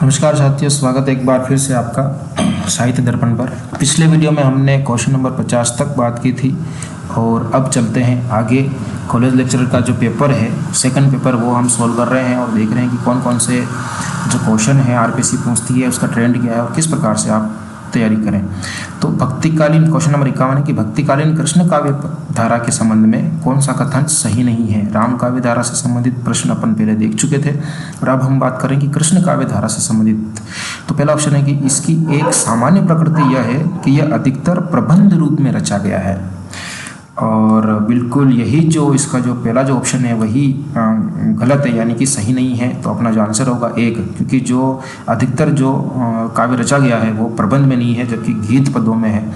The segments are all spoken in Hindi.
नमस्कार साथियों, स्वागत है एक बार फिर से आपका साहित्य दर्पण पर। पिछले वीडियो में हमने क्वेश्चन नंबर 50 तक बात की थी और अब चलते हैं आगे। कॉलेज लेक्चरर का जो पेपर है, सेकंड पेपर, वो हम सॉल्व कर रहे हैं और देख रहे हैं कि कौन कौन से जो क्वेश्चन है आरपीसी पूछती है, उसका ट्रेंड क्या है और किस प्रकार से आप तैयारी करें। तो भक्तिकालीन, क्वेश्चन नंबर 51 है कि भक्तिकालीन कृष्ण काव्य धारा के संबंध में कौन सा कथन सही नहीं है। राम काव्य धारा से संबंधित प्रश्न अपन पहले देख चुके थे और अब हम बात करें कि कृष्ण काव्य धारा से संबंधित। तो पहला ऑप्शन है कि इसकी एक सामान्य प्रकृति यह है कि यह अधिकतर प्रबंध रूप में रचा गया है, और बिल्कुल यही जो इसका जो पहला जो ऑप्शन है वही गलत है, यानी कि सही नहीं है। तो अपना जो आंसर होगा एक, क्योंकि जो अधिकतर जो काव्य रचा गया है वो प्रबंध में नहीं है जबकि गीत पदों में है।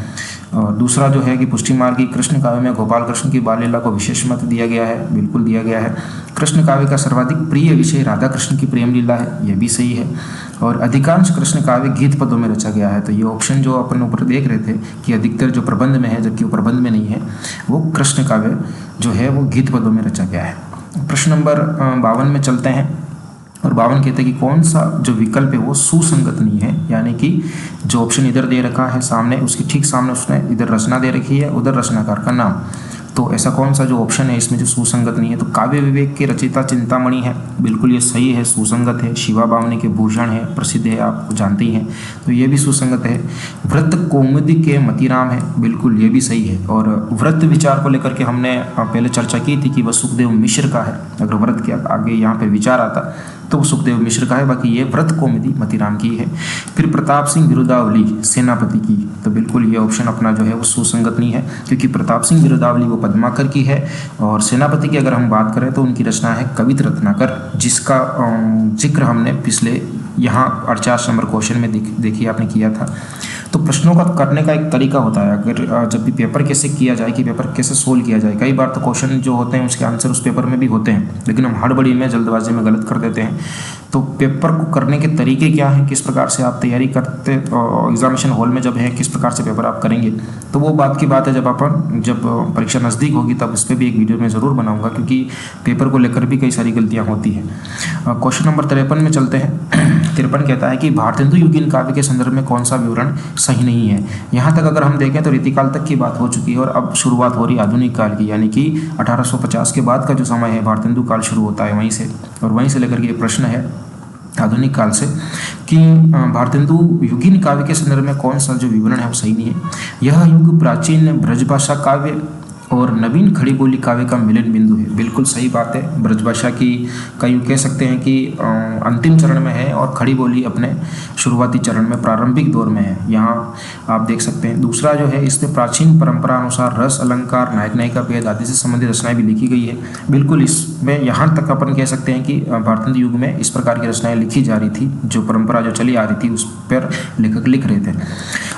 और दूसरा जो है कि पुष्टि मार्ग की कृष्ण काव्य में गोपाल कृष्ण की बाल लीला को विशेष महत्व दिया गया है, बिल्कुल दिया गया है। कृष्ण काव्य का सर्वाधिक प्रिय विषय राधा कृष्ण की प्रेम लीला है, यह भी सही है। और अधिकांश कृष्ण काव्य गीत पदों में रचा गया है, तो ये ऑप्शन जो अपन ऊपर देख रहे थे कि अधिकतर जो प्रबंध में है जबकि वो प्रबंध में नहीं है, वो कृष्ण काव्य जो है वो गीत पदों में रचा गया है। प्रश्न नंबर 52 में चलते हैं और 52 कहते हैं कि कौन सा जो विकल्प है वो सुसंगत नहीं है, यानी कि जो ऑप्शन इधर दे रखा है सामने, उसके ठीक सामने उसने इधर रचना दे रखी है, उधर रचनाकार का नाम। तो ऐसा कौन सा जो ऑप्शन है इसमें जो सुसंगत नहीं है। तो काव्य विवेक के रचयिता चिंतामणि है, बिल्कुल ये सही है, सुसंगत है। शिवा बावनी के भूषण है, प्रसिद्ध है, आप जानती हैं, तो ये भी सुसंगत है। व्रत कौमुदी के मतीराम है, बिल्कुल ये भी सही है। और व्रत विचार को लेकर के हमने पहले चर्चा की थी कि वह सुखदेव मिश्र का है, अगर व्रत के आगे यहाँ पर विचार आता तो वो सुखदेव मिश्र का है, बाकी ये व्रत कौमुदी मतीराम की है। फिर प्रताप सिंह बिरुदावली सेनापति की, तो बिल्कुल ये ऑप्शन अपना जो है वो सुसंगत नहीं है, क्योंकि प्रताप सिंह बिरुदावली वो पद्माकर की है और सेनापति की अगर हम बात करें तो उनकी रचना है कवित रत्नाकर, जिसका जिक्र हमने पिछले यहाँ 48 नंबर क्वेश्चन में देखिए आपने किया था। तो प्रश्नों का करने का एक तरीका होता है, अगर जब भी पेपर कैसे किया जाए कि पेपर कैसे सोल्व किया जाए। कई बार तो क्वेश्चन जो होते हैं उसके आंसर उस पेपर में भी होते हैं, लेकिन हम हड़बड़ी में जल्दबाजी में गलत कर देते हैं। तो पेपर को करने के तरीके क्या हैं, किस प्रकार से आप तैयारी करते एग्जामिनेशन हॉल में जब है किस प्रकार से पेपर आप करेंगे, तो वो बात की बात है जब परीक्षा नज़दीक होगी तब इस पर भी एक वीडियो में ज़रूर बनाऊंगा, क्योंकि पेपर को लेकर भी कई सारी गलतियाँ होती हैं। क्वेश्चन नंबर 53 में चलते हैं। 53 कहता है कि भारतेंदु युगीन काव्य के संदर्भ में कौन सा विवरण सही नहीं है। यहाँ तक अगर हम देखें तो रीतिकाल तक की बात हो चुकी है और अब शुरुआत हो रही है आधुनिक काल की, यानी कि 1850 के बाद का जो समय है भारतेंदु काल शुरू होता है वहीं से, और वहीं से लेकर के ये प्रश्न है आधुनिक काल से कि भारतेंदु युगीन काव्य के संदर्भ में कौन सा जो विवरण है वो सही नहीं है। यह युग प्राचीन ब्रजभाषा काव्य और नवीन खड़ी बोली काव्य का मिलन बिंदु है, बिल्कुल सही बात है। ब्रजभाषा की कई कह सकते हैं कि अंतिम चरण में है और खड़ी बोली अपने शुरुआती चरण में प्रारंभिक दौर में है, यहाँ आप देख सकते हैं। दूसरा जो है, इसमें प्राचीन परंपरा अनुसार रस अलंकार, नायक नायिका भेद आदि से संबंधित रचनाएं भी लिखी गई है, बिल्कुल इसमें यहाँ तक अपन कह सकते हैं कि भारतेंदु युग में इस प्रकार की रचनाएं लिखी जा रही थी, जो परंपरा जो चली आ रही थी उस पर लेखक लिख रहे थे।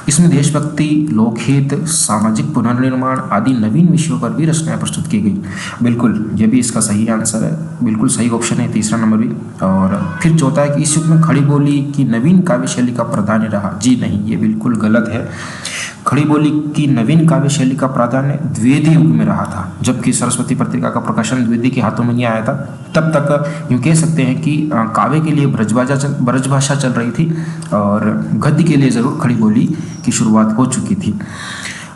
इसमें देशभक्ति, लोकहित, सामाजिक पुनर्निर्माण आदि नवीन विषयों पर भी रचनाएं प्रस्तुत की गई, बिल्कुल ये भी इसका सही आंसर है, बिल्कुल सही ऑप्शन है तीसरा नंबर भी। और फिर चौथा है कि इस युग में खड़ी बोली की नवीन काव्य शैली का प्राधान्य रहा, जी नहीं, ये बिल्कुल गलत है। खड़ी बोली की नवीन काव्य शैली का प्राधान्य द्विवेदी युग में रहा था, जबकि सरस्वती पत्रिका का प्रकाशन द्विवेदी के हाथों में नहीं आया था। तब तक यूँ कह सकते हैं कि काव्य के लिए ब्रजभाषा चल रही थी और गद्य के लिए ज़रूर खड़ी बोली की शुरुआत हो चुकी थी।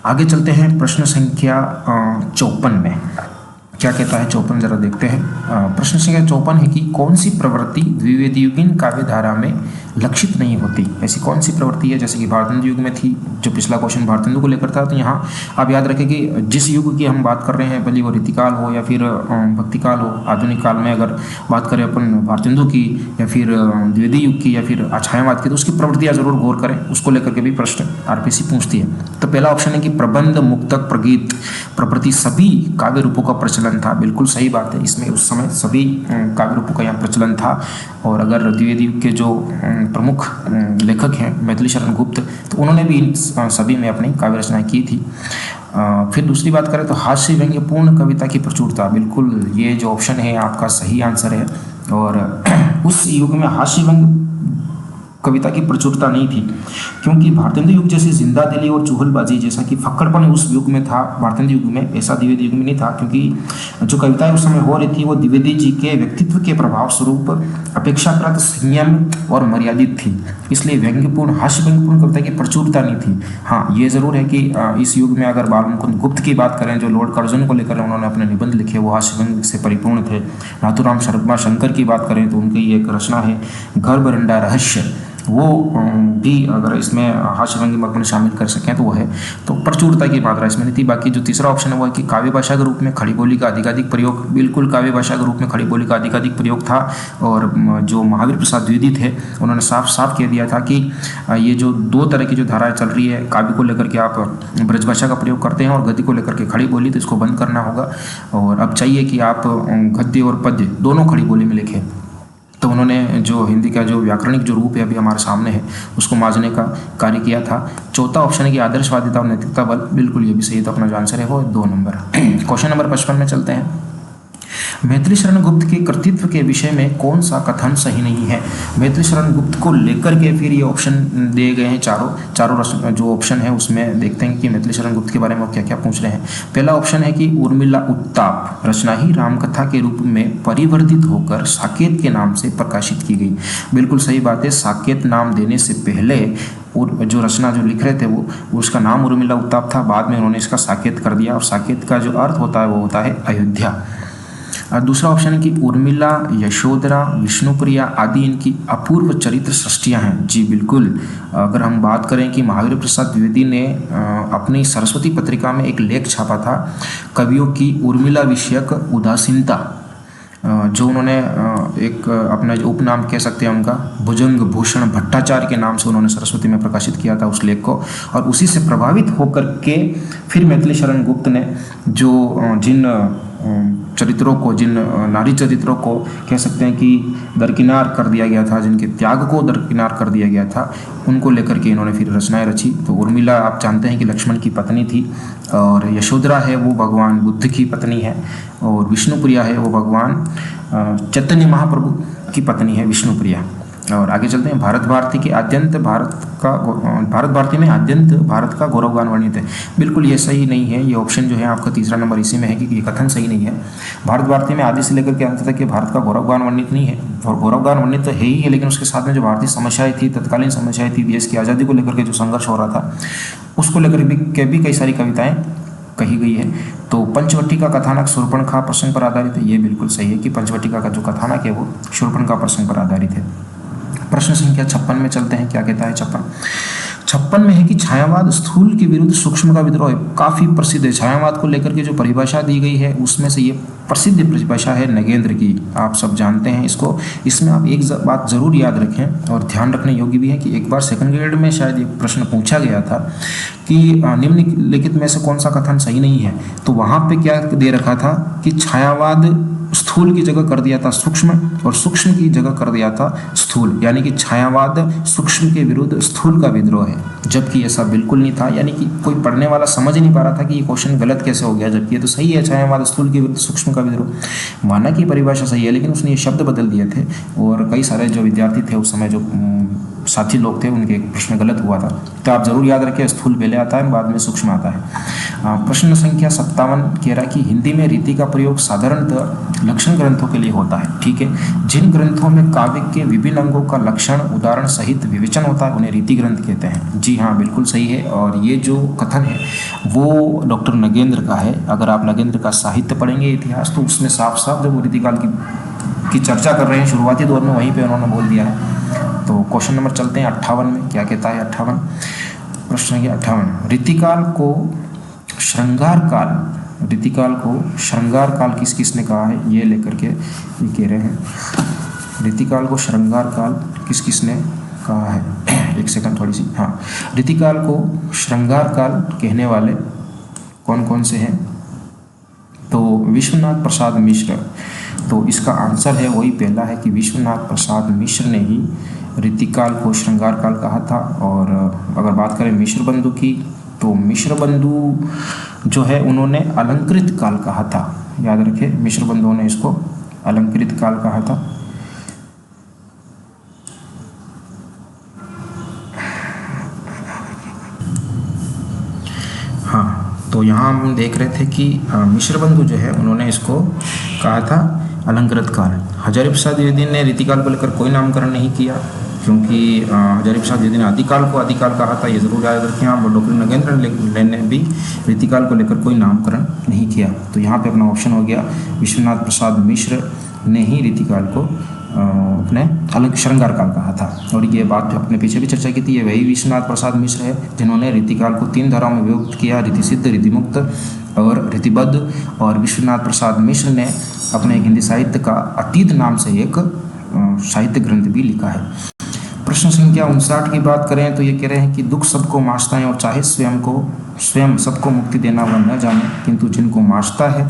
आगे चलते हैं प्रश्न संख्या 54 में क्या कहता है। 54 जरा देखते हैं। प्रश्न संख्या 54 है कि कौन सी प्रवृत्ति द्विवेदी युगीन काव्य धारा में लक्षित नहीं होती। ऐसी कौन सी प्रवृत्ति है, जैसे कि भारतेंदु युग में थी, जो पिछला क्वेश्चन भारतेंदु को लेकर था। तो यहाँ आप याद रखें कि जिस युग की हम बात कर रहे हैं, भले वो रीतिकाल हो या फिर भक्तिकाल हो, आधुनिक काल में अगर बात करें अपन भारतेंदु की या फिर द्विवेदी युग की या फिर अछायावाद की, तो उसकी प्रवृत्तियाँ जरूर गौर करें, उसको लेकर के भी प्रश्न आरपीसी पूछती है। तो पहला ऑप्शन है कि प्रबंध, मुक्तक, प्रगीत प्रभृति सभी काव्य रूपों का प्रचलन था, बिल्कुल सही बात है। इसमें उस समय सभी काव्य रूपों का यहाँ प्रचलन था। और अगर द्विवेदी युग के जो प्रमुख लेखक हैं मैथिली शरण गुप्त, तो उन्होंने भी इन सभी में अपनी काव्य रचनाएं की थी। फिर दूसरी बात करें तो हास्य व्यंग्य पूर्ण कविता की प्रचुरता, बिल्कुल ये जो ऑप्शन है आपका सही आंसर है। और उस युग में हास्य व्यंग्य कविता की प्रचुरता नहीं थी, क्योंकि भारतेंदु युग जैसी जिंदा दिली और चुहलबाजी जैसा कि फक्कड़पन उस युग में था, भारतेंदु युग में, ऐसा द्विवेदी युग में नहीं था, क्योंकि जो कविताएं उस समय हो रही थी वो द्विवेदी जी के व्यक्तित्व के प्रभाव स्वरूप अपेक्षाकृत संयम और मर्यादित थी, इसलिए व्यंग्यपूर्ण हास्य व्यंग्यपूर्ण कविता की प्रचुरता नहीं थी। हाँ, ये जरूर है कि इस युग में अगर बालमुकुंद गुप्त की बात करें, जो लॉर्ड कर्जन को लेकर उन्होंने अपने निबंध लिखे, वो हास्य व्यंग्य से परिपूर्ण थे। नाथुराम शर्मा शंकर की बात करें तो उनकी एक रचना है घर बरंडा रहस्य, वो भी अगर इसमें हास्य व्यंग्य में शामिल कर सकें तो वो है। तो प्रचुरता की मात्रा इसमें नहीं थी। बाकी जो तीसरा ऑप्शन है वो है कि काव्य भाषा के रूप में खड़ी बोली का अधिकाधिक प्रयोग, बिल्कुल काव्य भाषा के रूप में खड़ी बोली का अधिकाधिक प्रयोग था। और जो महावीर प्रसाद द्विवेदी थे उन्होंने साफ साफ कह दिया था कि ये जो दो तरह की जो धाराएं चल रही है, काव्य को लेकर के आप ब्रजभाषा का प्रयोग करते हैं और गद्य को लेकर के खड़ी बोली, तो इसको बंद करना होगा। और अब चाहिए कि आप गद्य और पद्य दोनों खड़ी बोली में लिखें। तो उन्होंने जो हिंदी का जो व्याकरणिक जो रूप है अभी हमारे सामने है उसको मांझने का कार्य किया था। चौथा ऑप्शन है कि आदर्शवादिता और नैतिकता बल, बिल्कुल ये भी सही। तो अपना जो आंसर है वो 2 नंबर। क्वेश्चन नंबर 55 में चलते हैं। मैथिली शरण गुप्त के कृतित्व के विषय में कौन सा कथन सही नहीं है? मैथिली शरण गुप्त को लेकर के फिर ये ऑप्शन दिए गए हैं। चारों जो ऑप्शन है उसमें देखते हैं कि मैथिली शरण गुप्त के बारे में वो क्या क्या पूछ रहे हैं। पहला ऑप्शन है कि उर्मिला उत्ताप रचना ही रामकथा के रूप में परिवर्तित होकर साकेत के नाम से प्रकाशित की गई। बिल्कुल सही बात है। साकेत नाम देने से पहले और जो रचना जो लिख रहे थे वो उसका नाम उर्मिला उत्ताप था, बाद में उन्होंने इसका साकेत कर दिया। और साकेत का जो अर्थ होता है वो होता है अयोध्या। और दूसरा ऑप्शन है कि उर्मिला, यशोधरा, विष्णुप्रिया आदि इनकी अपूर्व चरित्र सृष्टियाँ हैं। जी बिल्कुल। अगर हम बात करें कि महावीर प्रसाद द्विवेदी ने अपनी सरस्वती पत्रिका में एक लेख छापा था, कवियों की उर्मिला विषयक उदासीनता, जो उन्होंने एक अपना जो उपनाम कह सकते हैं उनका भुजंग भूषण भट्टाचार्य के नाम से उन्होंने सरस्वती में प्रकाशित किया था उस लेख को। और उसी से प्रभावित होकर के फिर मैथिली शरण गुप्त ने जो जिन चरित्रों को, जिन नारी चरित्रों को कह सकते हैं कि दरकिनार कर दिया गया था, जिनके त्याग को दरकिनार कर दिया गया था, उनको लेकर के इन्होंने फिर रचनाएं रची। तो उर्मिला आप जानते हैं कि लक्ष्मण की पत्नी थी, और यशोधरा है वो भगवान बुद्ध की पत्नी है, और विष्णुप्रिया है वो भगवान चैतन्य महाप्रभु की पत्नी है विष्णुप्रिया। और आगे चलते हैं। भारत भारती में आद्यंत भारत का गौरवगान वर्णित है। बिल्कुल ये सही नहीं है। ये ऑप्शन जो है आपका तीसरा नंबर इसी में है कि ये कथन सही नहीं है। भारत भारती में आदि से लेकर के अंत तक ये भारत का गौरवगान वर्णित नहीं है। और गौरवगान वर्णित तो है ही है, लेकिन उसके साथ में जो भारतीय समस्याएं थी, तत्कालीन समस्याएं थी, देश की आज़ादी को लेकर के जो संघर्ष हो रहा था उसको लेकर भी कई सारी कविताएं कही गई है। तो पंचवटी का कथानक शूर्पणखा प्रसंग पर आधारित है। ये बिल्कुल सही है कि पंचवटी का जो कथानक है वो शूर्पणखा प्रसंग पर आधारित है। प्रश्न संख्या 56 में चलते हैं। क्या कहता है 56 में है कि छायावाद स्थूल के विरुद्ध सूक्ष्म का विद्रोह काफी प्रसिद्ध है। छायावाद को लेकर के जो परिभाषा दी गई है उसमें से ये प्रसिद्ध परिभाषा है नगेंद्र की, आप सब जानते हैं इसको। इसमें आप एक बात जरूर याद रखें और ध्यान रखने योग्य भी है कि एक बार सेकंड ग्रेड में शायद ये प्रश्न पूछा गया था कि निम्नलिखित में से कौन सा कथन सही नहीं है। तो वहां पे क्या दे रखा था कि छायावाद स्थूल की जगह कर दिया था सूक्ष्म, और सूक्ष्म की जगह कर दिया था स्थूल, यानी कि छायावाद सूक्ष्म के विरुद्ध स्थूल का विद्रोह है, जबकि ऐसा बिल्कुल नहीं था। यानी कि कोई पढ़ने वाला समझ नहीं पा रहा था कि ये क्वेश्चन गलत कैसे हो गया, जबकि ये तो सही है, छायावाद स्थूल के विरुद्ध सूक्ष्म का विद्रोह। माना कि परिभाषा सही है, लेकिन उसने ये शब्द बदल दिए थे, और कई सारे जो विद्यार्थी थे उस समय, जो साथी लोग थे, उनके प्रश्न गलत हुआ था। तो आप जरूर याद रखें, स्थूल पहले आता है, बाद में सूक्ष्म आता है। प्रश्न संख्या 57 कह रहा है कि हिंदी में रीति का प्रयोग साधारणतः लक्षण ग्रंथों के लिए होता है। ठीक है, जिन ग्रंथों में काव्य के विभिन्न अंगों का लक्षण उदाहरण सहित विवेचन होता है उन्हें रीति ग्रंथ कहते हैं। जी हाँ, बिल्कुल सही है। और ये जो कथन है वो डॉक्टर नगेंद्र का है। अगर आप नगेंद्र का साहित्य पढ़ेंगे, इतिहास, तो उसमें साफ साफ जब वो रीतिकाल की चर्चा कर रहे हैं शुरुआती दौर में, वहीं पर उन्होंने बोल दिया है। तो क्वेश्चन नंबर चलते हैं 58 में। क्या कहता है 58? प्रश्न है 58, रीतिकाल को श्रृंगार काल किस किसने कहा है? ये लेकर के ये कह रहे हैं, रीतिकाल को श्रृंगार काल किस किसने कहा है? एक सेकंड, थोड़ी सी। हाँ, रीतिकाल को श्रृंगार काल कहने वाले कौन कौन से हैं? तो विश्वनाथ प्रसाद मिश्र। तो इसका आंसर है वही पहला है कि विश्वनाथ प्रसाद मिश्र ने ही रीतिकाल को श्रृंगार काल कहा था। और अगर बात करें मिश्र बंधु की, तो मिश्र बंधु जो है उन्होंने अलंकृत काल कहा था। याद रखें, मिश्र बंधुओं ने इसको अलंकृत काल कहा था। तो यहाँ हम देख रहे थे कि मिश्रबंधु जो है उन्होंने इसको कहा था अलंकृत काल। हजारी प्रसाद द्विवेदी ने रीतिकाल को लेकर कोई नामकरण नहीं किया, क्योंकि हजारी प्रसाद द्विवेदी ने आदिकाल को आदिकाल कहा था, ये जरूर याद रखें आप। और डॉक्टर नगेंद्र ने भी रीतिकाल को लेकर कोई नामकरण नहीं किया। तो यहाँ पे अपना ऑप्शन हो गया, विश्वनाथ प्रसाद मिश्र ने ही रीतिकाल को अपने अलग श्रृंगार काल कहा था। और ये बात अपने पीछे भी चर्चा की थी, ये वही विश्वनाथ प्रसाद मिश्र है जिन्होंने रीतिकाल को 3 धाराओं में विभक्त किया, रीति सिद्ध, रीतिमुक्त और रीतिबद्ध। और विश्वनाथ प्रसाद मिश्र ने अपने हिंदी साहित्य का अतीत नाम से एक साहित्य ग्रंथ भी लिखा है। प्रश्न संख्या 59 की बात करें तो ये कह रहे हैं कि दुख सबको मांचता है और चाहे स्वयं सबको मुक्ति देना वह न जाने, किंतु जिनको मांचता है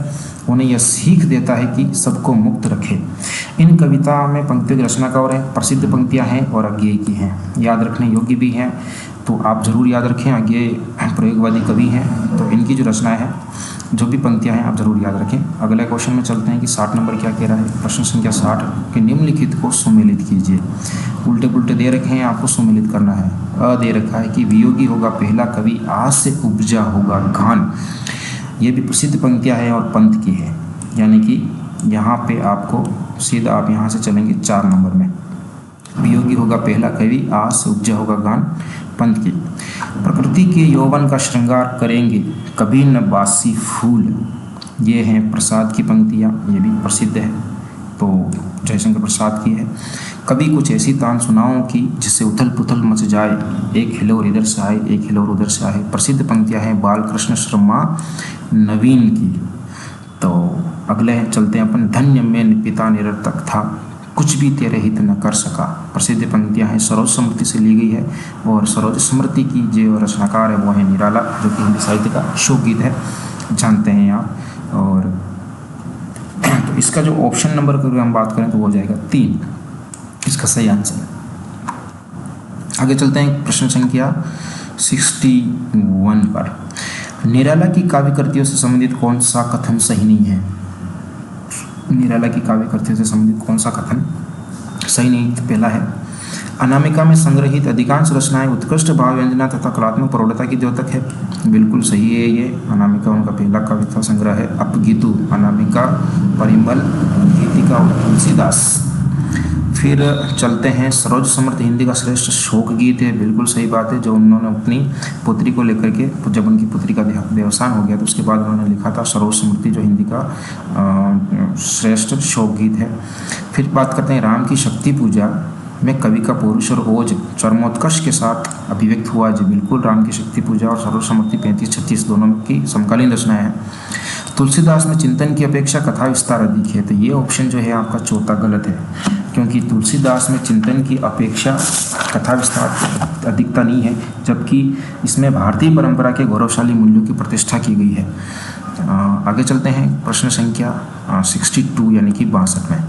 उन्हें यह सीख देता है कि सबको मुक्त रखे। इन कविता में पंक्तियों की रचनाकार है, प्रसिद्ध पंक्तियां हैं और अज्ञेय की हैं, याद रखने योग्य भी हैं, तो आप जरूर याद रखें। अज्ञेय प्रयोगवादी कवि हैं, तो इनकी जो रचनाएं हैं, जो भी पंक्तियां हैं, आप जरूर याद रखें। अगले क्वेश्चन में चलते हैं कि 60 नंबर क्या कह रहा है। प्रश्न संख्या 60 के निम्नलिखित को सुमेलित कीजिए। उल्टे पुल्टे दे रखे हैं, आपको सुमेलित करना है। अ दे रखा है कि वियोगी होगा पहला कवि, आज से उपजा होगा गान। ये भी प्रसिद्ध पंक्तियां हैं और पंत की है, यानी कि यहाँ पे आपको सीधा आप यहाँ से चलेंगे 4 नंबर में। वियोगी होगा पहला कवि, आज से उपजा होगा गान, पंत की। प्रकृति के यौवन का श्रृंगार करेंगे, कभी न बासी फूल। ये हैं प्रसाद की पंक्तियाँ, ये भी प्रसिद्ध है, तो जयशंकर प्रसाद की है। कभी कुछ ऐसी तान सुनाओ कि जिससे उथल पुथल मच जाए, एक हिलोर इधर से आए, एक हिलोर उधर से आए। प्रसिद्ध पंक्तियाँ हैं बालकृष्ण शर्मा नवीन की। तो अगले चलते हैं अपन। धन्य में पिता निरर्थक था, कुछ भी तेरे हित न कर सका। प्रसिद्ध पंक्तियां हैं, सरोज स्मृति से ली गई है, और सरोज स्मृति की जो रचनाकार है वो है निराला, जो कि हिंदी साहित्य का शोक गीत है, जानते हैं आप। और तो इसका जो ऑप्शन नंबर की हम बात करें तो वो हो जाएगा 3, इसका सही आंसर। आगे चलते हैं प्रश्न संख्या 61 पर। निराला की काव्य कृतियों से संबंधित कौन सा कथन सही नहीं है? निराला की काव्य कृतियों से संबंधित कौन सा कथन सही नहीं? तो पहला है, अनामिका में संग्रहित अधिकांश रचनाएं उत्कृष्ट भाव व्यंजना तथा कलात्मक प्रौढ़ता की द्योतक है। बिल्कुल सही है ये। अनामिका उनका पहला कविता संग्रह है। अपगीतु, अनामिका, परिमल, गीतिका और तुलसीदास। फिर चलते हैं, सरोज समर्थ हिंदी का श्रेष्ठ शोक गीत है। बिल्कुल सही बात है, जो उन्होंने अपनी पुत्री को लेकर के, जब उनकी पुत्री का देवसान हो गया तो उसके बाद उन्होंने लिखा था सरोज समृति, जो हिंदी का श्रेष्ठ शोक गीत है। फिर बात करते हैं, राम की शक्ति पूजा में कवि का पौरुष और ओज चरमोत्कर्ष के साथ अभिव्यक्त हुआ। जी बिल्कुल, राम की शक्ति पूजा और सरोज समृति 35-36 दोनों की समकालीन रचनाएं हैं। तुलसीदास में चिंतन की अपेक्षा कथा विस्तार अधिक है। तो ये ऑप्शन जो है आपका चौथा गलत है, क्योंकि तुलसीदास में चिंतन की अपेक्षा कथा विस्तार अधिकता नहीं है, जबकि इसमें भारतीय परंपरा के गौरवशाली मूल्यों की प्रतिष्ठा की गई है। आगे चलते हैं, प्रश्न संख्या 62 यानी कि 62 में।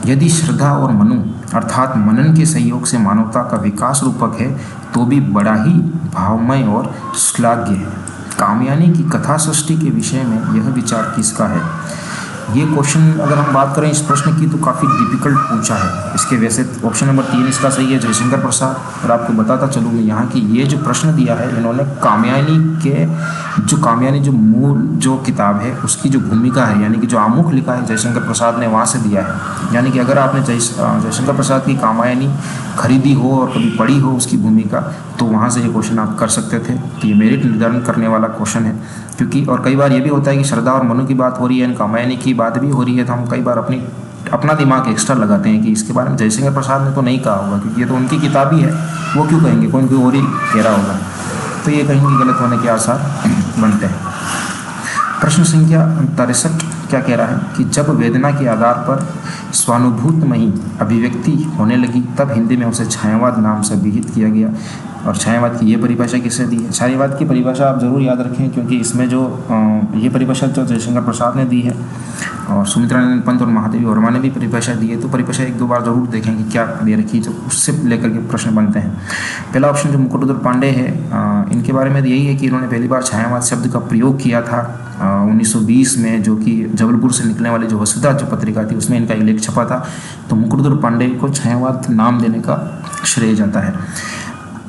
यदि श्रद्धा और मनु अर्थात मनन के सहयोग से मानवता का विकास रूपक है तो भी बड़ा ही भावमय और श्लाघ्य है। कामयानी की कथा सृष्टि के विषय में यह विचार किसका है? ये क्वेश्चन अगर हम बात करें इस प्रश्न की तो काफ़ी डिफिकल्ट पूछा है। इसके वैसे ऑप्शन नंबर 3 इसका सही है, जयशंकर प्रसाद। और आपको बताता चलूँ मैं यहाँ की ये जो प्रश्न दिया है इन्होंने कामयानी जो मूल जो किताब है उसकी जो भूमिका है, यानी कि जो आमुख लिखा है जयशंकर प्रसाद ने, वहाँ से दिया है। यानी कि अगर आपने जयशंकर प्रसाद की कामयानी खरीदी हो और कभी पढ़ी हो उसकी भूमिका, तो वहाँ से ये क्वेश्चन आप कर सकते थे। तो ये मेरिट निर्धारण करने वाला क्वेश्चन है, क्योंकि और कई बार ये भी होता है कि श्रद्धा और मनु की बात हो रही है, कामयानी की बात भी हो रही है, तो हम कई बार अपना दिमाग एक्स्ट्रा लगाते हैं कि इसके बारे में जयशंकर प्रसाद ने तो नहीं कहा होगा, क्योंकि ये तो उनकी किताब ही है, वो क्यों कहेंगे, कोई और ही कह रहा होगा। तो ये कहीं गलत होने के आसार बनते हैं। प्रश्न संख्या 63 क्या कह रहा है कि जब वेदना के आधार पर स्वानुभूतमयी अभिव्यक्ति होने लगी तब हिंदी में उसे छायावाद नाम से अभिहित किया गया। और छायावाद की ये परिभाषा किसने दी है? छायावाद की परिभाषा आप जरूर याद रखें, क्योंकि इसमें जो ये परिभाषा जो जयशंकर प्रसाद ने दी है और सुमित्रानंद पंत और महादेवी वर्मा ने भी परिभाषा दी है, तो परिभाषा 1-2 बार जरूर देखें कि क्या दे रखी है, तो उससे लेकर के प्रश्न बनते हैं। पहला ऑप्शन जो मुकुटधर पांडे है, इनके बारे में यही है कि इन्होंने पहली बार छायावाद शब्द का प्रयोग किया था 1920 में, जो कि जबलपुर से निकलने वाली जो वसुधा जो पत्रिका थी उसमें इनका एक लेख छपा था। तो मुकुटधर पांडे को छायावाद नाम देने का श्रेय जाता है।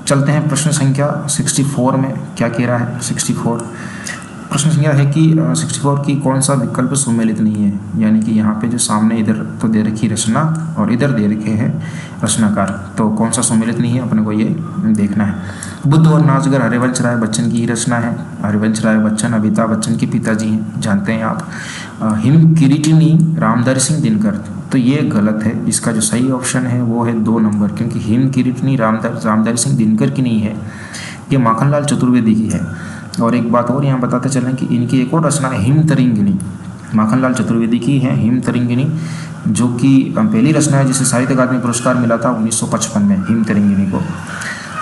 चलते हैं प्रश्न संख्या 64 में क्या कह रहा है। 64 प्रश्न संख्या है कि 64 की कौन सा विकल्प सुमेलित नहीं है, यानी कि यहाँ पे जो सामने इधर तो दे रखी रचना और इधर दे रखे हैं रचनाकार, तो कौन सा सुमेलित नहीं है अपने को ये देखना है। बुद्ध और नाचगर हरिवंश राय बच्चन की ही रचना है। हरिवंश राय बच्चन अमिताभ बच्चन के पिताजी हैं, जानते हैं आप। हिम किरीटिनी रामधारी सिंह दिनकर, तो ये गलत है। इसका जो सही ऑप्शन है वो है 2 नंबर, क्योंकि हिम किरीटिनी रामधारी सिंह दिनकर की नहीं है, ये माखनलाल चतुर्वेदी की है। और एक बात और यहाँ बताते चलें कि इनकी एक और रचना है हिम तरिंगिनी, माखनलाल चतुर्वेदी की है हिम तरिंगिनी, जो कि पहली रचना है जिसे साहित्य अकादमी पुरस्कार मिला था 1955 में, हिम तरिंगिनी को।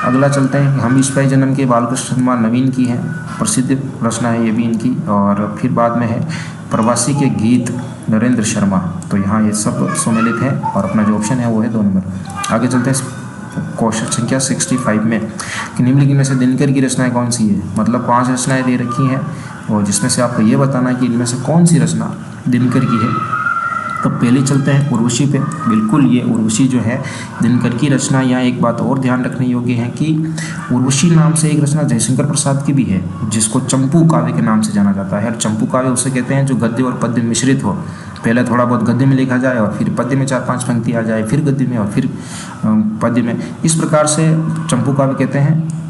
अगला चलते हैं, हम इस पे जन्म के बालकृष्ण शर्मा नवीन की है, प्रसिद्ध रचना है ये भी इनकी। और फिर बाद में है प्रवासी के गीत नरेंद्र शर्मा, तो यहाँ ये सब सुमेलित है और अपना जो ऑप्शन है वो है 2 नंबर। आगे चलते हैं क्वेश्चन संख्या 65 में कि निम्नलिखित में से दिनकर की रचनाएं कौन सी है। मतलब 5 रचनाएं दे रखी हैं और जिसमें से आपको ये बताना है कि इनमें से कौन सी रचना दिनकर की है। तो पहले चलते हैं उर्वशी पे। बिल्कुल ये उर्वशी जो है दिनकर की रचना। यहाँ एक बात और ध्यान रखने योग्य है कि उर्वशी नाम से एक रचना जयशंकर प्रसाद की भी है, जिसको चंपू काव्य के नाम से जाना जाता है। और चंपू काव्य उसे कहते हैं जो गद्य और पद्य मिश्रित हो, पहले थोड़ा बहुत गद्य में लिखा जाए और फिर पद्य में 4-5 पंक्ति आ जाए, फिर गद्य में और फिर पद्य में, इस प्रकार से चंपू काव्य कहते हैं।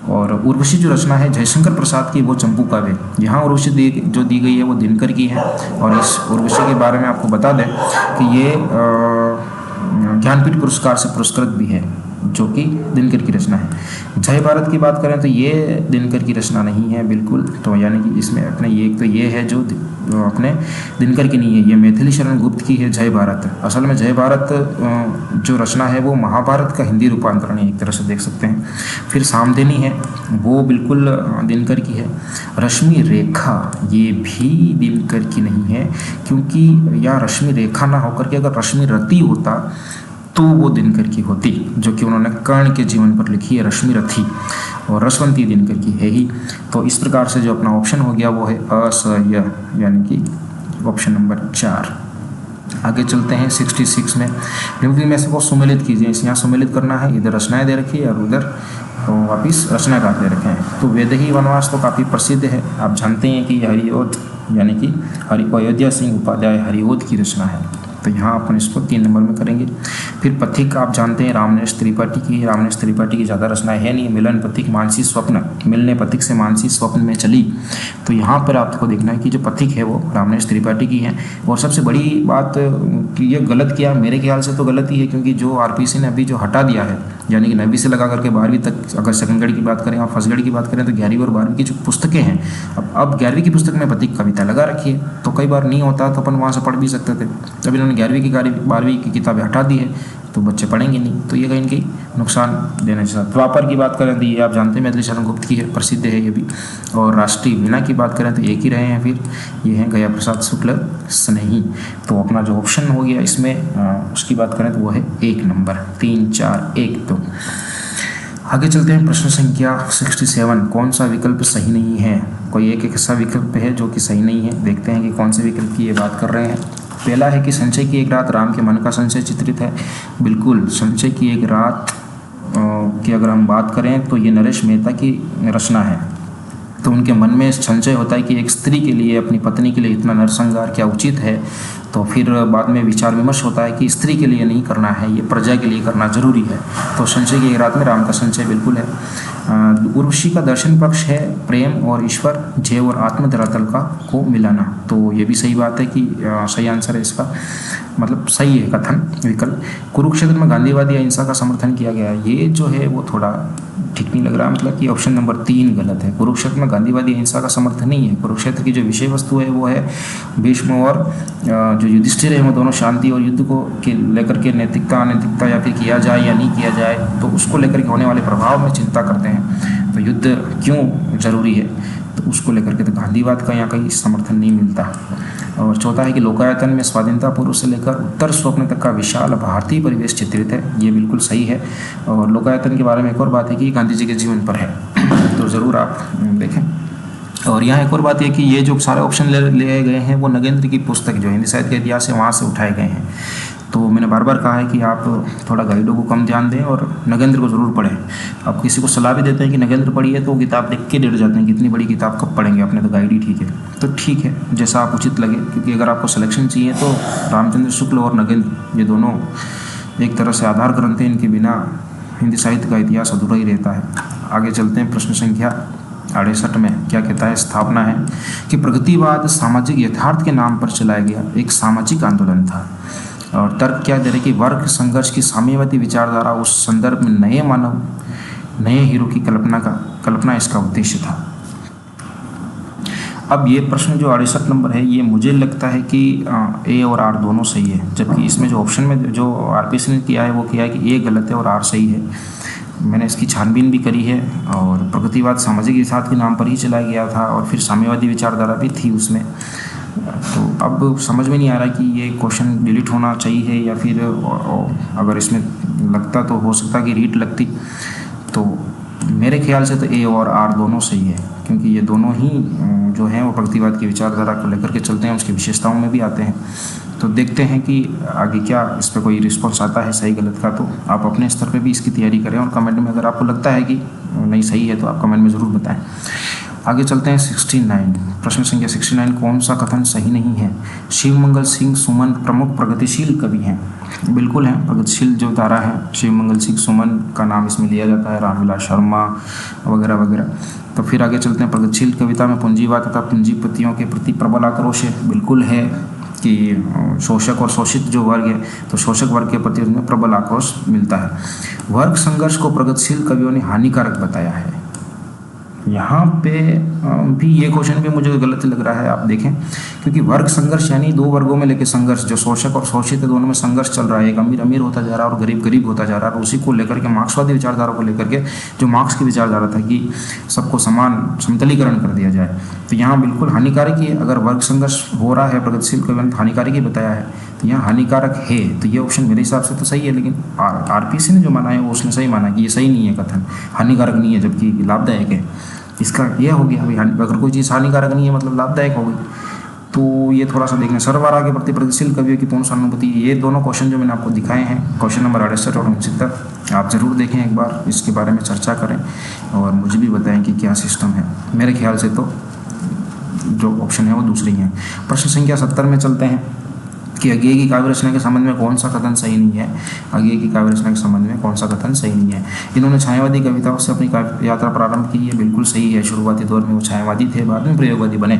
और उर्वशी जो रचना है जयशंकर प्रसाद की वो चंपू काव्य। यहाँ उर्वशी जो दी गई है वो दिनकर की है। और इस उर्वशी के बारे में आपको बता दें कि ये ज्ञानपीठ पुरस्कार से पुरस्कृत भी है, जो कि दिनकर की रचना है। जय भारत की बात करें तो ये दिनकर की रचना नहीं है बिल्कुल, तो यानी कि इसमें अपने ये है जो अपने दिनकर की नहीं है, ये मैथिली शरण गुप्त की है जय भारत। असल में जय भारत जो रचना है वो महाभारत का हिंदी रूपांतरण है, एक तरह से देख सकते हैं। फिर सामदेनी है वो बिल्कुल दिनकर की है। रश्मि रेखा ये भी दिनकर की नहीं है, क्योंकि यहाँ रश्मि रेखा ना होकर के अगर रश्मि रति होता तो वो दिनकर की होती, जो कि उन्होंने कर्ण के जीवन पर लिखी है रश्मि रथी, और रसवंती दिनकर की है ही। तो इस प्रकार से जो अपना ऑप्शन हो गया वो है असह्य, यानी कि ऑप्शन नंबर 4। आगे चलते हैं 66 में, क्योंकि में से वो सुमेलित कीजिए। यहाँ सुमेलित करना है, इधर रचनाएं दे रखी है और उधर तो वापिस रचनाकार दे रखे हैं। तो वैदेही वनवास तो काफ़ी प्रसिद्ध है, आप जानते हैं कि हरिओद यानी कि अयोध्या सिंह उपाध्याय हरिओद की रचना है, तो यहाँ अपन इसको 3 नंबर में करेंगे। फिर पथिक आप जानते हैं रामनेश त्रिपाठी की। रामनेश त्रिपाठी की ज़्यादा रचनाएं है नहीं, मिलन पथिक मानसी स्वप्न, मिलने पथिक से मानसी स्वप्न में चली, तो यहाँ पर आपको देखना है कि जो पथिक है वो रामनेश त्रिपाठी की है। और सबसे बड़ी बात कि ये गलत किया, मेरे ख्याल से तो गलत ही है, क्योंकि जो आरपीसी ने अभी जो हटा दिया है, यानी कि 9वीं से लगा करके 12वीं तक, अगर सेकंड ग्रेड की बात करें और फर्स्ट ग्रेड की बात करें तो 11वीं और 12वीं की जो पुस्तकें हैं, अब 11वीं की पुस्तक में पथिक कविता लगा रखी है, तो कई बार नहीं होता तो अपन वहाँ से पढ़ भी सकते थे। जब इन्होंने 11वीं की 12वीं की किताबें हटा दी है तो बच्चे पढ़ेंगे नहीं, तो ये कहीं कहीं नुकसान देने के साथ। द्वापर की बात करें तो ये आप जानते हैं मैथिली शरण गुप्त की है, प्रसिद्ध है ये भी। और राष्ट्रीय वीणा की बात करें तो एक ही रहे हैं, फिर ये हैं गया प्रसाद शुक्ल स्नेही। तो अपना जो ऑप्शन हो गया इसमें उसकी बात करें तो वो है 1 नंबर, 3, 4, 1, 2। आगे चलते हैं प्रश्न संख्या 67, कौन सा विकल्प सही नहीं है। कोई एक ऐसा विकल्प है जो कि सही नहीं है, देखते हैं कि कौन से विकल्प की ये बात कर रहे हैं। पहला है कि संचय की एक रात राम के मन का संशय चित्रित है। बिल्कुल, संचय की एक रात की अगर हम बात करें तो ये नरेश मेहता की रचना है। तो उनके मन में संशय होता है कि एक स्त्री के लिए, अपनी पत्नी के लिए इतना नरसंहार क्या उचित है। तो फिर बाद में विचार विमर्श होता है कि स्त्री के लिए नहीं करना है, ये प्रजा के लिए करना जरूरी है। तो संशय की एक रात में राम का संशय बिल्कुल है। उर्वशी का दर्शन पक्ष है प्रेम और ईश्वर, जैव और आत्म धरातल का को मिलाना। तो ये भी सही बात है कि सही आंसर है इसका, मतलब सही है कथन विकल्प। कुरुक्षेत्र में गांधीवादी अहिंसा का समर्थन किया गया है, ये जो है वो थोड़ा ठीक नहीं लग रहा, मतलब कि ऑप्शन नंबर 3 गलत है। कुरुक्षेत्र में गांधीवादी अहिंसा का समर्थन नहीं है। कुरुक्षेत्र की जो विषय वस्तु है वो है भीष्म और जो युधिष्ठिर है वो दोनों शांति और युद्ध को लेकर के नैतिकता अनैतिकता या फिर किया जाए या नहीं किया जाए, तो उसको लेकर के होने वाले प्रभाव में चिंता करते हैं। तो युद्ध क्यों जरूरी है, तो उसको लेकर के तो गांधीवाद का यहाँ कहीं समर्थन नहीं मिलता। और चौथा है कि लोकायतन में स्वाधीनता पूर्व से लेकर उत्तर स्वप्न तक का विशाल भारतीय परिवेश चित्रित है, ये बिल्कुल सही है। और लोकायतन के बारे में एक और बात है कि गांधी जी के जीवन पर है, तो ज़रूर आप देखें। और यहाँ एक और बात है कि ये जो सारे ऑप्शन ले गए हैं वो नगेंद्र की पुस्तक जो हिंदी साहित्य का इतिहास है वहाँ से उठाए गए हैं। तो मैंने बार बार कहा है कि आप थोड़ा गाइडों को कम ध्यान दें और नगेंद्र को ज़रूर पढ़ें। आप किसी को सलाह भी देते हैं कि नगेंद्र पढ़िए तो वो किताब देख के डर जाते हैं कि इतनी बड़ी किताब कब पढ़ेंगे, अपने तो गाइड ही ठीक है। तो ठीक है, जैसा आप उचित लगे, क्योंकि अगर आपको सिलेक्शन चाहिए तो रामचंद्र शुक्ल और नगेंद्र ये दोनों एक तरह से आधार ग्रंथ हैं, इनके बिना हिंदी साहित्य का इतिहास अधूरा ही रहता है। आगे चलते हैं, प्रश्न संख्या 68 में क्या कहता है। स्थापना है कि प्रगतिवाद सामाजिक यथार्थ के नाम पर चलाया गया एक सामाजिक आंदोलन था। और तर्क क्या दे रहे कि वर्ग संघर्ष की साम्यवादी विचारधारा उस संदर्भ में नए मानव, नए हीरो की कल्पना इसका उद्देश्य था। अब ये प्रश्न जो 68 नंबर है, ये मुझे लगता है कि ए और आर दोनों सही है, जबकि इसमें जो ऑप्शन में जो आरपीसी ने किया है वो किया है कि ए गलत है और आर सही है। मैंने इसकी छानबीन भी करी है और प्रगतिवाद सामाजिक यथार्थ के नाम पर ही चलाया गया था और फिर साम्यवादी विचारधारा भी थी उसमें। तो अब समझ में नहीं आ रहा कि ये क्वेश्चन डिलीट होना चाहिए या फिर अगर इसमें लगता तो हो सकता कि रीट लगती। तो मेरे ख्याल से तो ए और आर दोनों सही है, क्योंकि ये दोनों ही जो हैं वो प्रगतिवाद की विचारधारा को लेकर के चलते हैं, उसकी विशेषताओं में भी आते हैं। तो देखते हैं कि आगे क्या इस पर कोई रिस्पॉन्स आता है सही गलत का। तो आप अपने स्तर पे भी इसकी तैयारी करें और कमेंट में अगर आपको लगता है कि नहीं सही है तो आप कमेंट में ज़रूर बताएं। आगे चलते हैं 69, प्रश्न संख्या 69, कौन सा कथन सही नहीं है। शिवमंगल सिंह सुमन प्रमुख प्रगतिशील कवि हैं। बिल्कुल हैं, प्रगतिशील जो धारा है शिवमंगल सिंह सुमन का नाम इसमें लिया जाता है, रामविलास शर्मा वगैरह वगैरह। तो फिर आगे चलते हैं, प्रगतिशील कविता में पूंजीवाद तथा पूंजीपतियों के प्रति प्रबल आक्रोश है। बिल्कुल है कि शोषक और शोषित जो वर्ग है तो शोषक वर्ग के प्रति उनमें प्रबल आक्रोश मिलता है। वर्ग संघर्ष को प्रगतिशील कवियों ने हानिकारक बताया है। यहाँ पे भी ये क्वेश्चन भी मुझे गलत लग रहा है, आप देखें, क्योंकि वर्ग संघर्ष यानी दो वर्गों में लेकर संघर्ष, जो शोषक और शोषित है दोनों में संघर्ष चल रहा है। एक अमीर अमीर होता जा रहा है और गरीब गरीब होता जा रहा है। और उसी को लेकर के मार्क्सवादी विचारधारा को लेकर के जो मार्क्स की विचारधारा था कि सबको समान समतलीकरण कर दिया जाए, तो यहाँ बिल्कुल हानिकारक ही है। अगर वर्ग संघर्ष हो रहा है प्रगतिशील कवियों ने हानिकारक ही बताया है, तो यहाँ हानिकारक है, तो ये ऑप्शन मेरे हिसाब से तो सही है। लेकिन आरपीसी ने जो माना है वो उसने सही माना कि ये सही नहीं है, कथन हानिकारक नहीं है जबकि लाभदायक है। इसका यह हो गया भाई, अगर कोई चीज़ हानिकारक नहीं है मतलब लाभदायक हो गई। तो ये थोड़ा सा देखना, सर्वहारा के प्रति प्रगतिशील कवियों की पूर्ण सहानुभूति, ये दोनों क्वेश्चन जो मैंने आपको दिखाए हैं, क्वेश्चन नंबर 68 और 69, आप ज़रूर देखें एक बार, इसके बारे में चर्चा करें और मुझे भी बताएं कि क्या सिस्टम है। मेरे ख्याल से तो जो ऑप्शन है वो दूसरी हैं। प्रश्न संख्या 70 में चलते हैं कि अज्ञेय की काव्य रचना के संबंध में कौन सा कथन सही नहीं है। अज्ञेय की काव्य रचना के संबंध में कौन सा कथन सही नहीं है। इन्होंने छायावादी कविताओं से अपनी काव्य यात्रा प्रारंभ की है, बिल्कुल सही है। शुरुआती दौर में वो छायावादी थे, बाद में प्रयोगवादी बने।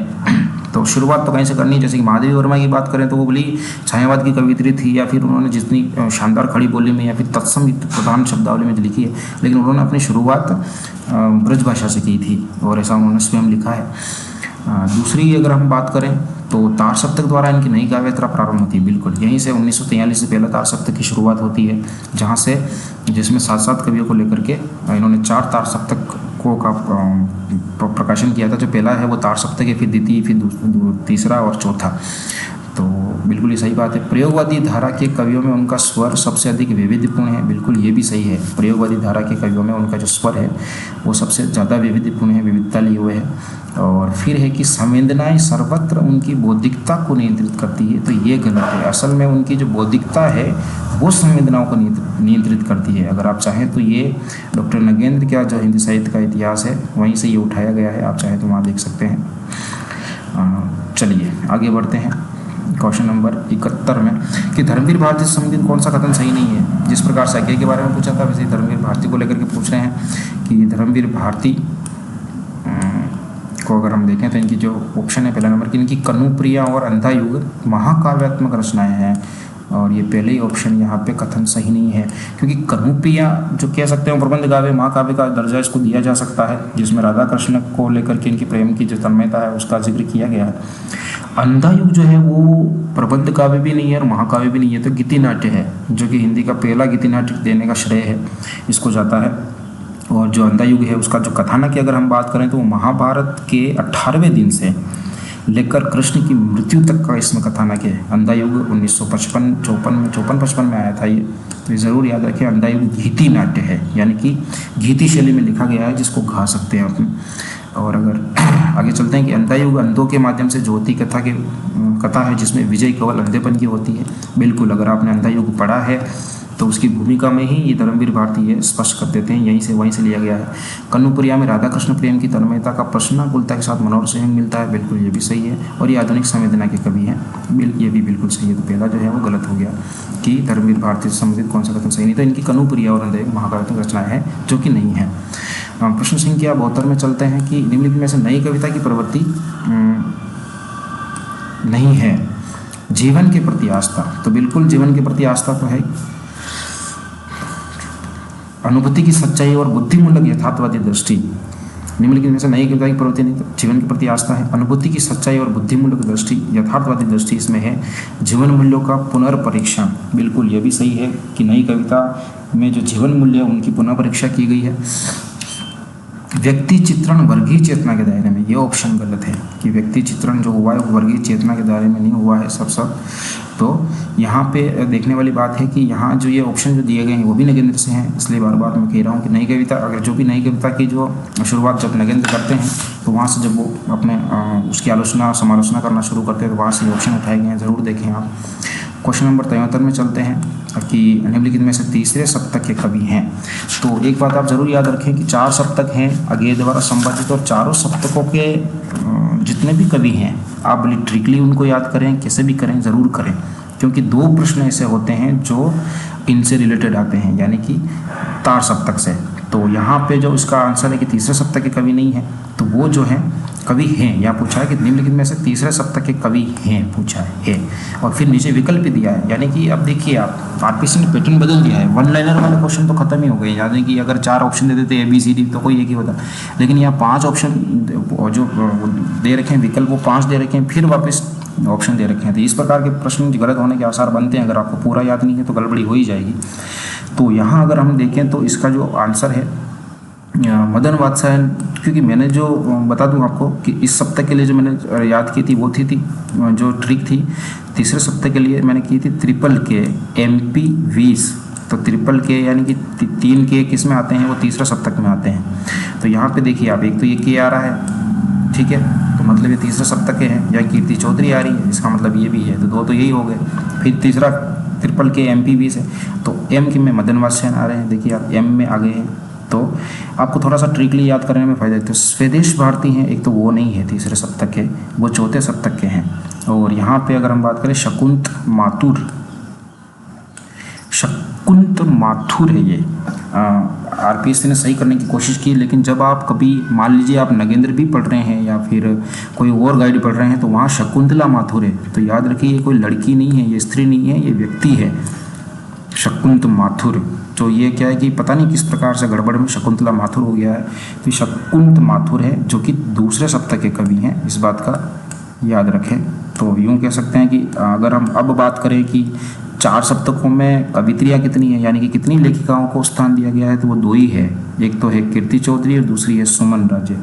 तो शुरुआत तो कहीं से करनी है। जैसे कि महादेवी वर्मा की बात करें तो वो बोली छायावाद की कवित्री थी, या फिर उन्होंने जितनी शानदार खड़ी बोली में या फिर तत्सम प्रधान शब्दावली में लिखी है, लेकिन उन्होंने अपनी शुरुआत ब्रज भाषा से की थी और ऐसा उन्होंने स्वयं लिखा है। दूसरी अगर हम बात करें तो तार सप्तक द्वारा इनकी नई काव्य यात्रा प्रारंभ होती है। बिल्कुल यहीं से 1943 से पहला तार सप्तक की शुरुआत होती है, जहाँ से जिसमें 7 कवियों को लेकर के इन्होंने 4 तार सप्तक को का प्रकाशन किया था। जो पहला है वो तार सप्तक है, फिर द्वितीय, फिर तीसरा और चौथा। तो बिल्कुल ये सही बात है। प्रयोगवादी धारा के कवियों में उनका स्वर सबसे अधिक वैविध्यपूर्ण है। बिल्कुल ये भी सही है, प्रयोगवादी धारा के कवियों में उनका जो स्वर है वो सबसे ज़्यादा वैविध्यपूर्ण है, विविधता लिए हुए है। और फिर है कि संवेदनाएं सर्वत्र उनकी बौद्धिकता को नियंत्रित करती है, तो ये गलत है। असल में उनकी जो बौद्धिकता है वो संवेदनाओं को नियंत्रित करती है। अगर आप चाहें तो ये डॉक्टर नगेंद्र का जो हिंदी साहित्य का इतिहास है वहीं से ये उठाया गया है, आप चाहें तो वहाँ देख सकते हैं। चलिए आगे बढ़ते हैं क्वेश्चन नंबर 71 में कि धर्मवीर भारती से संबंधित कौन सा कथन सही नहीं है। जिस प्रकार से अज्ञेय के बारे में पूछा था वैसे ही धर्मवीर भारती को लेकर के पूछ रहे हैं कि धर्मवीर भारती को अगर हम देखें तो इनकी जो ऑप्शन है पहला नंबर की, इनकी कनुप्रिया और अंधा युग महाकाव्यात्मक रचनाएं हैं। और ये पहले ही ऑप्शन यहाँ पे कथन सही नहीं है, क्योंकि कनुप्रिया जो कह सकते हैं प्रबंध काव्य महाकाव्य का दर्जा इसको दिया जा सकता है, जिसमें राधा कृष्ण को लेकर के इनकी प्रेम की जो तन्मयता है उसका जिक्र किया गया है। अंधा युग जो है वो प्रबंध काव्य भी नहीं है और महाकाव्य भी नहीं है, तो गीति नाट्य है, जो कि हिंदी का पहला गीति नाट्य देने का श्रेय है इसको जाता है। और जो अंधा युग है उसका जो कथानक की अगर हम बात करें तो वो महाभारत के 18वें दिन से लेकर कृष्ण की मृत्यु तक का इसमें कथानक है। अंधा युग 1954 में आया था ये, तो ज़रूर याद रखें। अंधा युग गीति नाट्य है, यानी कि गीति शैली में लिखा गया है, जिसको गा सकते हैं अपन। और अगर आगे चलते हैं कि अंधा युग अंधों के माध्यम से ज्योति कथा के कथा है जिसमें विजय केवल अंधेपन की होती है। बिल्कुल, अगर आपने अंधा युग पढ़ा है तो उसकी भूमिका में ही ये धर्मवीर भारती ये स्पष्ट कर देते हैं, वहीं से लिया गया है। कन्नूपुरिया में राधा कृष्ण प्रेम की तन्मयता का प्रश्नाकुलता के साथ मनोहर संयोग मिलता है। बिल्कुल ये भी सही है। और ये आधुनिक संवेदना के कवि हैं, ये भी बिल्कुल सही है। तो पहला जो है वो गलत हो गया कि धर्मवीर भारती से संबंधित कौन सा कथन सही नहीं था। इनकी कन्नूपुरिया और अंधे महाकाव्य रचनाएं हैं जो कि नहीं है। प्रश्न संख्या 72 में चलते हैं कि निम्नलिखित में से नई कविता की प्रवृत्ति नहीं है। जीवन के प्रति आस्था, तो बिल्कुल जीवन के प्रति आस्था तो है। अनुभूति की सच्चाई और बुद्धिमूलक यथार्थवादी दृष्टि, निम्नलिखित में से नई कविता की प्रवृत्ति नहीं, तो जीवन के प्रति आस्था है। अनुभूति की सच्चाई और बुद्धिमूलक दृष्टि, यथार्थवादी दृष्टि इसमें है। जीवन मूल्यों का पुनर्परीक्षण, बिल्कुल ये भी सही है कि नई कविता में जो जीवन मूल्य है उनकी पुनः परीक्षा की गई है। व्यक्ति चित्रण वर्गीय चेतना के दायरे में, ये ऑप्शन गलत है कि व्यक्ति चित्रण जो हुआ है वो वर्गीय चेतना के दायरे में नहीं हुआ है सब। तो यहाँ पे देखने वाली बात है कि यहाँ जो ये ऑप्शन जो दिए गए हैं वो भी नगेंद्र से हैं, इसलिए बार बार मैं कह रहा हूँ कि नई कविता, अगर जो भी नई कविता की जो शुरुआत जब नगेंद्र करते हैं तो वहाँ से जब वो अपने उसकी आलोचना समालोचना करना शुरू करते हैं तो वहाँ से ऑप्शन उठाए गए हैं, ज़रूर देखें आप। क्वेश्चन नंबर 73 में चलते हैं कि निम्नलिखित में से तीसरे सप्तक के कवि हैं। तो एक बात आप जरूर याद रखें कि 4 सप्तक हैं अज्ञेय द्वारा संपादित, और चारों सप्तकों के जितने भी कवि हैं आप बड़ी ट्रिकली उनको याद करें, कैसे भी करें, ज़रूर करें, क्योंकि 2 प्रश्न ऐसे होते हैं जो इनसे रिलेटेड आते हैं, यानी कि तार सप्तक से। तो यहाँ पे जो इसका आंसर है कि तीसरे सप्तक के कवि नहीं है, तो वो जो है कवि हैं, यहाँ पूछा है कि निम्नलिखित में से तीसरे सप्तक के कवि हैं, पूछा है। और फिर नीचे विकल्प दिया है, यानी कि अब देखिए आप आरपीसी ने पैटर्न बदल दिया है। 1 लाइनर वाले क्वेश्चन तो खत्म ही हो गए, यानी कि अगर 4 ऑप्शन दे देते ABCD तो कोई एक ही होता, लेकिन यहाँ 5 ऑप्शन जो दे रखे हैं विकल्प, वो 5 दे रखे हैं, फिर वापस ऑप्शन दे रखे हैं। तो इस प्रकार के प्रश्न गलत होने के आसार बनते हैं। अगर आपको पूरा याद नहीं है तो गड़बड़ी हो ही जाएगी। तो यहाँ अगर हम देखें तो इसका जो आंसर है मदन वात्सायन, क्योंकि मैंने जो बता दूं आपको कि इस सप्ताह के लिए जो मैंने याद की थी वो थी जो ट्रिक थी, तीसरे सप्ताह के लिए मैंने की थी ट्रिपल के MP 20। तो ट्रिपल के यानी कि 3 के किस में आते हैं, वो तीसरा सप्तक में आते हैं। तो यहाँ पे देखिए आप, एक तो ये के आ रहा है, ठीक है, तो मतलब ये तीसरा सप्तक के हैं, या कीर्ति चौधरी आ रही है, इसका मतलब ये भी है, तो 2 तो यही हो गए। फिर तीसरा ट्रिपल के MP 20 है, तो M के में मदन वात्सायन आ रहे हैं, देखिए आप M में आ गए हैं। तो आपको थोड़ा सा ट्रिकली याद करने में फायदा है। तो स्वदेश भारती हैं, एक तो वो नहीं है तीसरे सप्तक के, वो चौथे सप्तक के हैं। और यहाँ पे अगर हम बात करें शकुंत माथुर है ये। RPSC ने सही करने की कोशिश की, लेकिन जब आप कभी मान लीजिए आप नगेंद्र भी पढ़ रहे हैं या फिर कोई और गाइड पढ़ रहे हैं तो वहाँ शकुंतला माथुर है, तो याद रखिए ये कोई लड़की नहीं है, ये स्त्री नहीं है, ये व्यक्ति है शकुंत माथुर। तो ये क्या है कि पता नहीं किस प्रकार से गड़बड़ में शकुंतला माथुर हो गया है, तो शकुंत माथुर है जो कि दूसरे सप्तक के कवि हैं, इस बात का याद रखें। तो यूँ कह सकते हैं कि अगर हम अब बात करें कि 4 सप्तकों में कवित्रियाँ कितनी है, यानी कि कितनी लेखिकाओं को स्थान दिया गया है, तो वो 2 ही है, एक तो है कीर्ति चौधरी और दूसरी है सुमन राजे।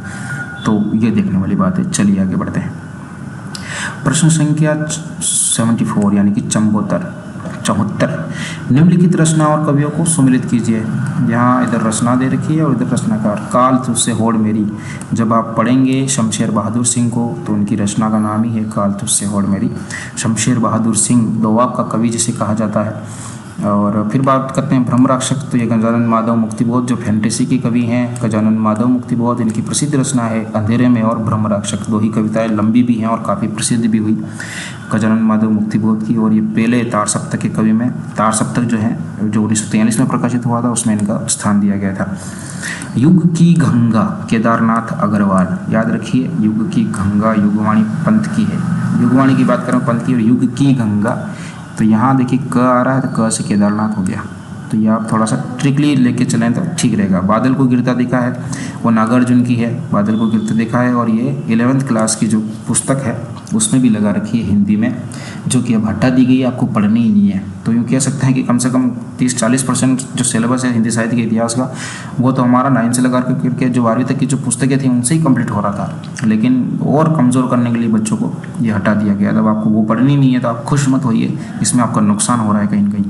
तो ये देखने वाली बात है। चलिए आगे बढ़ते हैं। प्रश्न संख्या 74 यानी कि 74 निम्नलिखित रचना और कवियों को सम्मिलित कीजिए। यहाँ इधर रचना दे रखी है और इधर रचनाकार। काल तुझसे होड़ मेरी, जब आप पढ़ेंगे शमशेर बहादुर सिंह को तो उनकी रचना का नाम ही है काल तुझसे होड़ मेरी। शमशेर बहादुर सिंह दोआब का कवि जिसे कहा जाता है। और फिर बात करते हैं ब्रह्म राक्षक, तो ये गजानन माधव मुक्तिबोध जो फैंटेसी के कवि हैं, गजानन माधव मुक्तिबोध, इनकी प्रसिद्ध रचना है अंधेरे में और ब्रह्म राक्षक। 2 ही कविताएं लंबी भी हैं और काफ़ी प्रसिद्ध भी हुई गजानन माधव मुक्तिबोध की। और ये पहले तार सप्तक के कवि में, तार सप्तक जो है जो 1943 में प्रकाशित हुआ था उसमें इनका स्थान दिया गया था। युग की गंगा केदारनाथ अग्रवाल, याद रखिए युग की गंगा युगवाणी पंथ की है, युगवाणी की बात करें पंथ की, और युग की गंगा, तो यहाँ देखिए क आ रहा है तो क से केदारनाथ हो गया। तो ये आप थोड़ा सा ट्रिकली लेके चलें तो ठीक रहेगा। बादल को गिरता देखा है, वो नागार्जुन की है, बादल को गिरता देखा है, और ये 11th क्लास की जो पुस्तक है उसमें भी लगा रखी है हिंदी में, जो कि अब हटा दी गई है, आपको पढ़नी ही नहीं है। तो यूँ कह सकते हैं कि कम से कम 30-40% जो सिलेबस है हिंदी साहित्य के इतिहास का, वो तो हमारा 9 से लगा करके जो 12वीं तक की जो पुस्तकें थी उनसे ही कंप्लीट हो रहा था, लेकिन और कमज़ोर करने के लिए बच्चों को ये हटा दिया गया। जब आपको वो पढ़नी नहीं है तो आप खुश मत होइए, इसमें आपका नुकसान हो रहा है कहीं ना कहीं।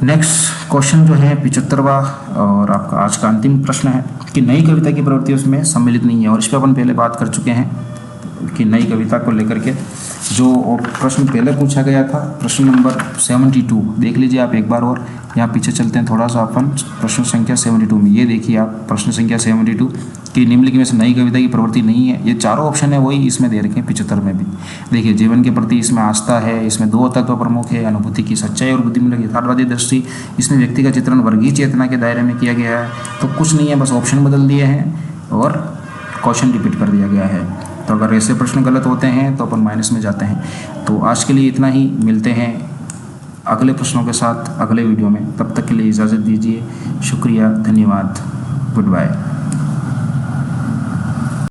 नेक्स्ट क्वेश्चन जो है 75वां और आपका आज का अंतिम प्रश्न है कि नई कविता की प्रवृत्ति उसमें सम्मिलित नहीं है, और इस पर अपन पहले बात कर चुके हैं। की नई कविता को लेकर के जो प्रश्न पहले पूछा गया था, प्रश्न नंबर 72 देख लीजिए आप एक बार और। यहाँ पीछे चलते हैं थोड़ा सा अपन प्रश्न संख्या 72 में। ये देखिए आप प्रश्न संख्या 72 कि निम्नलिखित में से नई कविता की प्रवृत्ति नहीं है। ये चारों ऑप्शन है वही इसमें दे रखे हैं 75 में भी। देखिए जीवन के प्रति इसमें आस्था है, इसमें 2 तत्व प्रमुख है, अनुभूति की सच्चाई और बुद्धिमूलक यथार्थवादी दृष्टि। इसमें व्यक्ति का चित्रण वर्गीय चेतना के दायरे में किया गया है। तो कुछ नहीं है, बस ऑप्शन बदल दिए हैं और क्वेश्चन रिपीट कर दिया गया है। तो अगर ऐसे प्रश्न गलत होते हैं तो अपन माइनस में जाते हैं। तो आज के लिए इतना ही, मिलते हैं अगले प्रश्नों के साथ अगले वीडियो में। तब तक के लिए इजाज़त दीजिए। शुक्रिया, धन्यवाद, गुड बाय।